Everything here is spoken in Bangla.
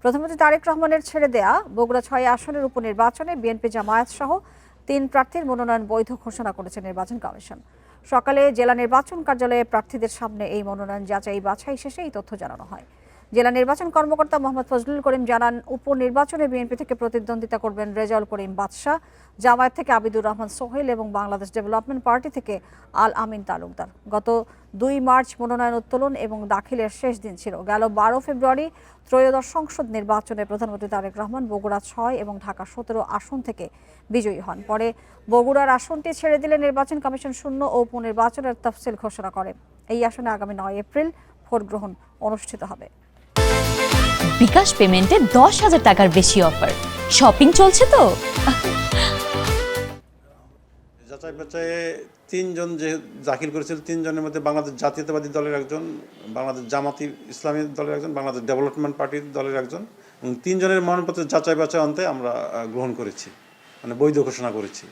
প্রধানমন্ত্রী তারেক রহমানের ছেড়ে দেয়া বগুড়া ৬ আসনের উপনির্বাচনে বিএনপি জামায়াত সহ ৩ প্রার্থীর মনোনয়ন বৈধ ঘোষণা করেছে নির্বাচন কমিশন। সকালে জেলা নির্বাচন কার্যালয়ে প্রার্থীদের সামনে এই মনোনয়ন যাচাই বাছাই শেষে এই তথ্য জানানো হয়। জেলা নির্বাচন কর্মকর্তা মোহাম্মদ ফজলুল করিম জানান, উপনির্বাচনে বিএনপি থেকে প্রতিদ্বন্দ্বিতা করবেন রেজাউল করিম বাদশাহ, জামায়াত থেকে আবিদুর রহমান সোহেল এবং বাংলাদেশ ডেভেলপমেন্ট পার্টি থেকে আল আমিন তালুকদার। গত ২ মার্চ মনোনয়ন উত্তোলন এবং দাখিলের শেষ দিন ছিল। গেল ১২ ফেব্রুয়ারি ত্রয়োদশ সংসদ নির্বাচনে প্রধানমন্ত্রী তারেক রহমান বগুড়া ৬ এবং ঢাকা ১৭ আসন থেকে বিজয়ী হন। পরে বগুড়ার আসনটি ছেড়ে দিলে নির্বাচন কমিশন শূন্য ও উপনির্বাচনের তফসিল ঘোষণা করে। এই আসনে আগামী ৯ এপ্রিল ভোট গ্রহণ অনুষ্ঠিত হবে। বিকাশ পেমেন্টে ১০,০০০ টাকার বেশি অফার। শপিং চলছে তো। যাচাই বাছাইয়ে ৩ জন যে দাখিল করেছিল, ৩ জনের মধ্যে বাংলাদেশ জাতীয়তাবাদী দলের একজন, বাংলাদেশ জামাতি ইসলামী দলের একজন, বাংলাদেশ ডেভেলপমেন্ট পার্টির দলের একজন এবং ৩ জনের মনোনয়নপত্র যাচাই বাছাই অন্তে আমরা গ্রহণ করেছি, মানে বৈধ ঘোষণা করেছি।